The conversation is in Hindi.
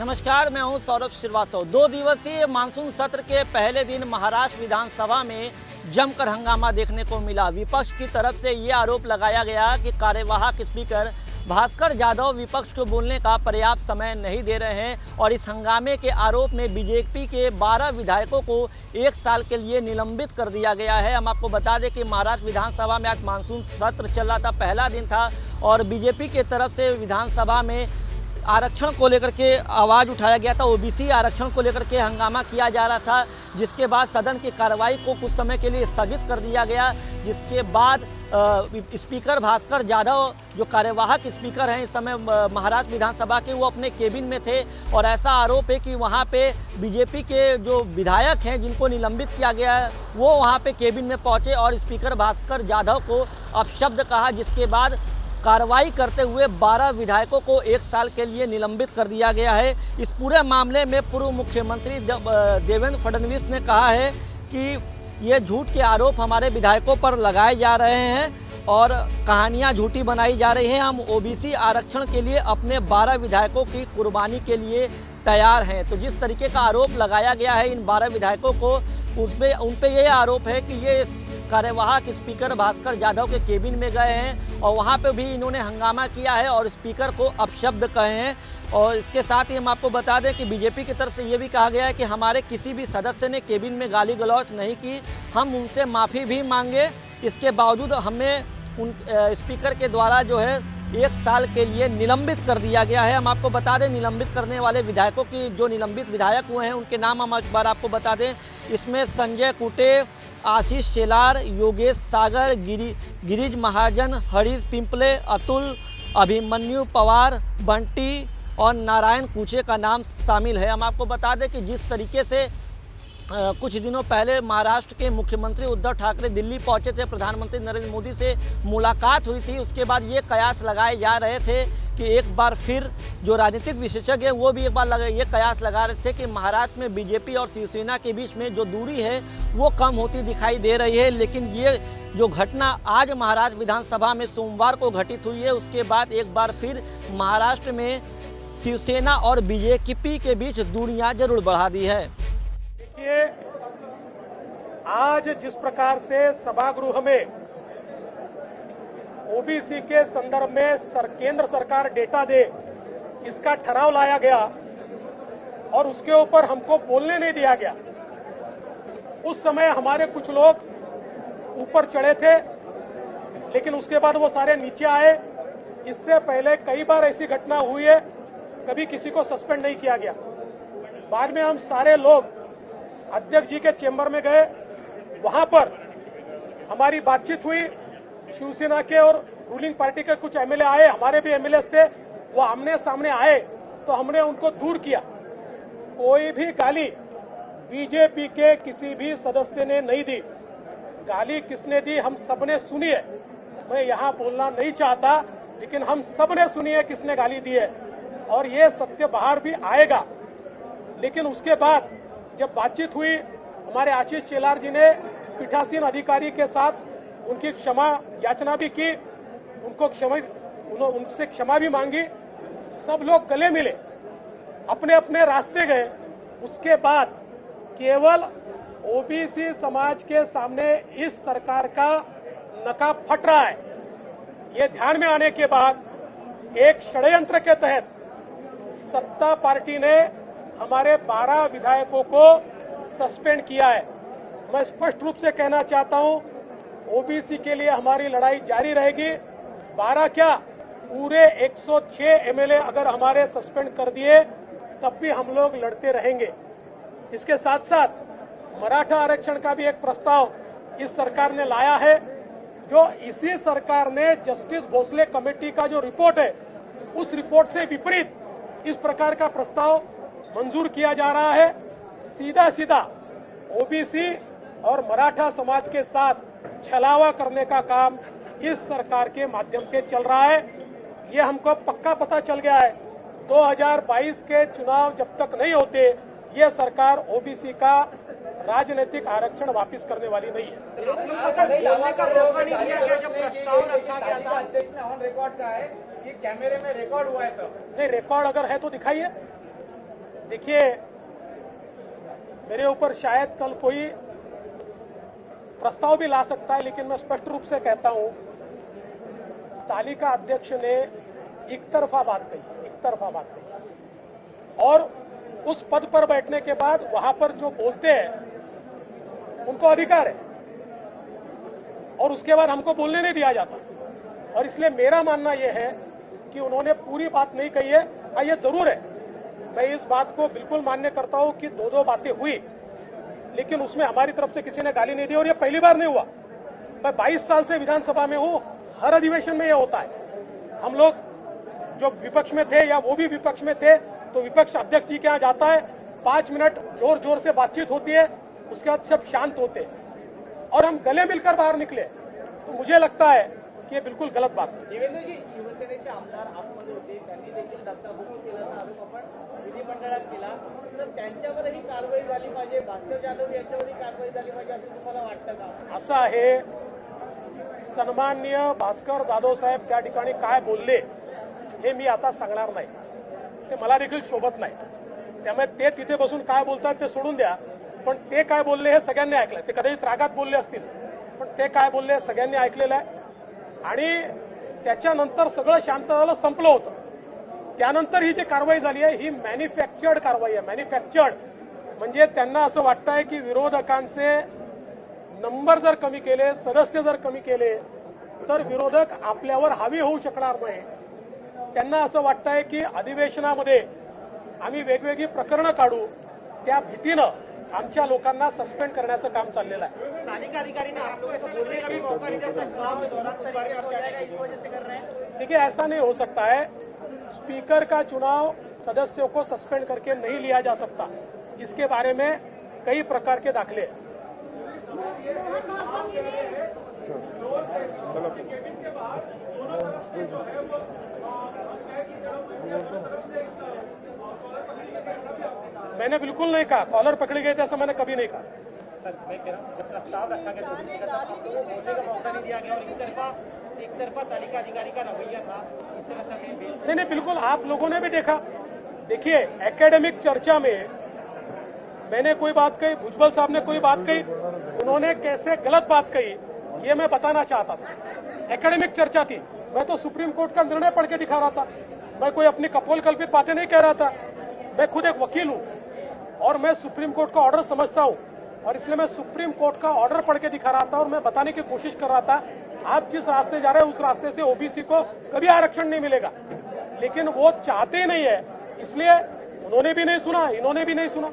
नमस्कार, मैं हूं सौरभ श्रीवास्तव। 2 दिवसीय मानसून सत्र के पहले दिन महाराष्ट्र विधानसभा में जमकर हंगामा देखने को मिला। विपक्ष की तरफ से ये आरोप लगाया गया कि कार्यवाहक स्पीकर भास्कर जाधव विपक्ष को बोलने का पर्याप्त समय नहीं दे रहे हैं और इस हंगामे के आरोप में बीजेपी के 12 विधायकों को 1 साल के लिए निलंबित कर दिया गया है। हम आपको बता दें कि महाराष्ट्र विधानसभा में आज मानसून सत्र चल रहा था, पहला दिन था और बीजेपी की तरफ से विधानसभा में आरक्षण को लेकर के आवाज़ उठाया गया था। ओबीसी आरक्षण को लेकर के हंगामा किया जा रहा था, जिसके बाद सदन की कार्रवाई को कुछ समय के लिए स्थगित कर दिया गया। जिसके बाद स्पीकर भास्कर जाधव जो कार्यवाहक स्पीकर हैं इस समय महाराष्ट्र विधानसभा के, वो अपने केबिन में थे और ऐसा आरोप है कि वहाँ पे बीजेपी के जो विधायक हैं जिनको निलंबित किया गया है वो वहाँ पे केबिन में पहुँचे और स्पीकर भास्कर जाधव को अपशब्द कहा, जिसके बाद कार्रवाई करते हुए 12 विधायकों को 1 साल के लिए निलंबित कर दिया गया है। इस पूरे मामले में पूर्व मुख्यमंत्री देवेंद्र फडणवीस ने कहा है कि ये झूठ के आरोप हमारे विधायकों पर लगाए जा रहे हैं और कहानियां झूठी बनाई जा रही हैं। हम ओबीसी आरक्षण के लिए अपने 12 विधायकों की कुर्बानी के लिए तैयार हैं। तो जिस तरीके का आरोप लगाया गया है इन 12 विधायकों को, उन पे ये आरोप है कि ये कार्यवाहक स्पीकर भास्कर जाधव के केबिन में गए हैं और वहाँ पे भी इन्होंने हंगामा किया है और स्पीकर को अपशब्द कहे हैं। और इसके साथ ही हम आपको बता दें कि बीजेपी की तरफ से ये भी कहा गया है कि हमारे किसी भी सदस्य ने केबिन में गाली गलौज नहीं की, हम उनसे माफ़ी भी मांगे, इसके बावजूद हमें उन स्पीकर के द्वारा जो है 1 साल के लिए निलंबित कर दिया गया है। हम आपको बता दें निलंबित करने वाले विधायकों की, जो निलंबित विधायक हुए हैं उनके नाम हम एक बार आपको बता दें। इसमें संजय कुटे, आशीष शेलार, योगेश सागर, गिरीज महाजन, हरीश पिंपले, अतुल, अभिमन्यु पवार, बंटी और नारायण कुचे का नाम शामिल है। हम आपको बता दें कि जिस तरीके से कुछ दिनों पहले महाराष्ट्र के मुख्यमंत्री उद्धव ठाकरे दिल्ली पहुंचे थे, प्रधानमंत्री नरेंद्र मोदी से मुलाकात हुई थी, उसके बाद ये कयास लगाए जा रहे थे कि एक बार फिर जो राजनीतिक विशेषज्ञ हैं वो भी एक बार ये कयास लगा रहे थे कि महाराष्ट्र में बीजेपी और शिवसेना के बीच में जो दूरी है वो कम होती दिखाई दे रही है। लेकिन ये जो घटना आज महाराष्ट्र विधानसभा में सोमवार को घटित हुई है, उसके बाद एक बार फिर महाराष्ट्र में शिवसेना और बीजेपी के बीच दूरियाँ जरूर बढ़ा दी है। आज जिस प्रकार से सभागृह में ओबीसी के संदर्भ में केंद्र सरकार डेटा दे इसका ठराव लाया गया और उसके ऊपर हमको बोलने नहीं दिया गया, उस समय हमारे कुछ लोग ऊपर चढ़े थे, लेकिन उसके बाद वो सारे नीचे आए। इससे पहले कई बार ऐसी घटना हुई है, कभी किसी को सस्पेंड नहीं किया गया। बाद में हम सारे लोग अध्यक्ष जी के चेंबर में गए, वहां पर हमारी बातचीत हुई। शिवसेना के और रूलिंग पार्टी के कुछ एमएलए आए, हमारे भी एमएलए थे, वो आमने सामने आए तो हमने उनको दूर किया। कोई भी गाली बीजेपी के किसी भी सदस्य ने नहीं दी। गाली किसने दी हम सबने सुनी है, मैं यहां बोलना नहीं चाहता, लेकिन हम सबने सुनी है किसने गाली दी है और ये सत्य बाहर भी आएगा। लेकिन उसके बाद जब बातचीत हुई, हमारे आशीष शेलार जी ने पीठासीन अधिकारी के साथ उनकी क्षमा याचना भी की, उनसे क्षमा भी मांगी। सब लोग गले मिले, अपने अपने रास्ते गए। उसके बाद केवल ओबीसी समाज के सामने इस सरकार का नकाब फट रहा है। ये ध्यान में आने के बाद एक षड्यंत्र के तहत सत्ता पार्टी ने हमारे 12 विधायकों को सस्पेंड किया है। मैं स्पष्ट रूप से कहना चाहता हूं, ओबीसी के लिए हमारी लड़ाई जारी रहेगी। 12 क्या, पूरे 106 एमएलए अगर हमारे सस्पेंड कर दिए तब भी हम लोग लड़ते रहेंगे। इसके साथ साथ मराठा आरक्षण का भी एक प्रस्ताव इस सरकार ने लाया है, जो इसी सरकार ने जस्टिस भोसले कमेटी का जो रिपोर्ट है उस रिपोर्ट से विपरीत इस प्रकार का प्रस्ताव मंजूर किया जा रहा है। सीधा सीधा ओबीसी और मराठा समाज के साथ छलावा करने का काम इस सरकार के माध्यम से चल रहा है। ये हमको पक्का पता चल गया है, 2022 के चुनाव जब तक नहीं होते ये सरकार ओबीसी का राजनीतिक आरक्षण वापस करने वाली नहीं है। अध्यक्ष ने ऑन रिकॉर्ड कहा है कि कैमरे में रिकॉर्ड हुआ है सर। नहीं, रिकॉर्ड अगर है तो दिखाइए। देखिए, मेरे ऊपर शायद कल कोई प्रस्ताव भी ला सकता है, लेकिन मैं स्पष्ट रूप से कहता हूं, तालिका अध्यक्ष ने एक तरफा बात कही और उस पद पर बैठने के बाद वहां पर जो बोलते हैं उनको अधिकार है और उसके बाद हमको बोलने नहीं दिया जाता। और इसलिए मेरा मानना यह है कि उन्होंने पूरी बात नहीं कही है। हाँ, ये जरूर है, मैं इस बात को बिल्कुल मान्य करता हूं कि दो बातें हुई, लेकिन उसमें हमारी तरफ से किसी ने गाली नहीं दी और ये पहली बार नहीं हुआ। मैं 22 साल से विधानसभा में हूं, हर अधिवेशन में यह होता है। हम लोग जो विपक्ष में थे या वो भी विपक्ष में थे तो विपक्ष अध्यक्ष जी के यहां जाता है, 5 मिनट जोर जोर से बातचीत होती है, उसके बाद सब शांत होते हैं और हम गले मिलकर बाहर निकले। तो मुझे लगता है की हे बिलकुल गलत बात आहे। देवेंद्रजी, शिवसेनेचे आमदार आतमध्ये होते, त्यांनी देखील धक्काबुक्की केल्याचा आरोप आपण विधिमंडळात केला, तर त्यांच्यावरही कारवाई झाली पाहिजे, भास्कर जाधव यांच्यावरही कारवाई झाली पाहिजे असं तुम्हाला वाटतं का? असं आहे, सन्माननीय भास्कर जाधव साहेब त्या ठिकाणी काय बोलले हे मी आता सांगणार नाही, ते मला देखील शोभत नाही। त्यामुळे ते तिथे बसून काय बोलतात ते सोडून द्या, पण ते काय बोलले हे सगळ्यांनी ऐकलं। ते कदाचित रागात बोलले असतील, पण ते काय बोलले सगळ्यांनी ऐकलेलं आहे आणि त्याच्यानंतर सगळं शांत झालं, संपलं होतं। त्यानंतर ही जी कारवाई झाली आहे ही मॅन्युफॅक्चर्ड कारवाई आहे। मॅन्युफॅक्चर्ड म्हणजे त्यांना असं वाटतंय की विरोधकांचे नंबर जर कमी केले, सदस्य जर कमी केले तर विरोधक आपल्यावर हावी होऊ शकणार नाही। त्यांना असं वाटतंय की अधिवेशनामध्ये आम्ही वेगवेगळी प्रकरणं काढू, त्या भीतीनं आमच्या लोकांना सस्पेंड करण्याचं काम चाललेलं आहे। तालिका अधिकारी ने आप लोगों को बोलने का भी मौका नहीं दिया, प्रस्ताव के दौरान सरकार का क्या है, इस वजह से कर रहे हैं? देखिए, ऐसा नहीं हो सकता है। स्पीकर का चुनाव सदस्यों को सस्पेंड करके नहीं लिया जा सकता, इसके बारे में कई प्रकार के दाखले हैं। मैंने बिल्कुल नहीं कहा कॉलर पकड़े गए थे, ऐसा मैंने कभी नहीं कहा। सर, मैं कह रहा हूं, जब प्रस्ताव रखा गया आपको बोलने का मौका नहीं दिया गया और एक तरफा तालिका अधिकारी का रवैया था, इस तरह से नहीं, बिल्कुल आप लोगों ने भी देखा। देखिए, एकेडमिक चर्चा में मैंने कोई बात कही, भुजबल साहब ने कोई बात कही, उन्होंने कैसे गलत बात कही ये मैं बताना चाहता था। एकेडमिक चर्चा थी, मैं तो सुप्रीम कोर्ट का निर्णय पढ़ के दिखा रहा था, मैं कोई अपनी कपोल कल्पित बातें नहीं कह रहा था। मैं खुद एक वकील हूं और मैं सुप्रीम कोर्ट का ऑर्डर समझता हूं और इसलिए मैं सुप्रीम कोर्ट का ऑर्डर पढ़ के दिखा रहा था और मैं बताने की कोशिश कर रहा था आप जिस रास्ते जा रहे हैं उस रास्ते से ओबीसी को कभी आरक्षण नहीं मिलेगा, लेकिन वो चाहते ही नहीं है, इसलिए उन्होंने भी नहीं सुना, इन्होंने भी नहीं सुना।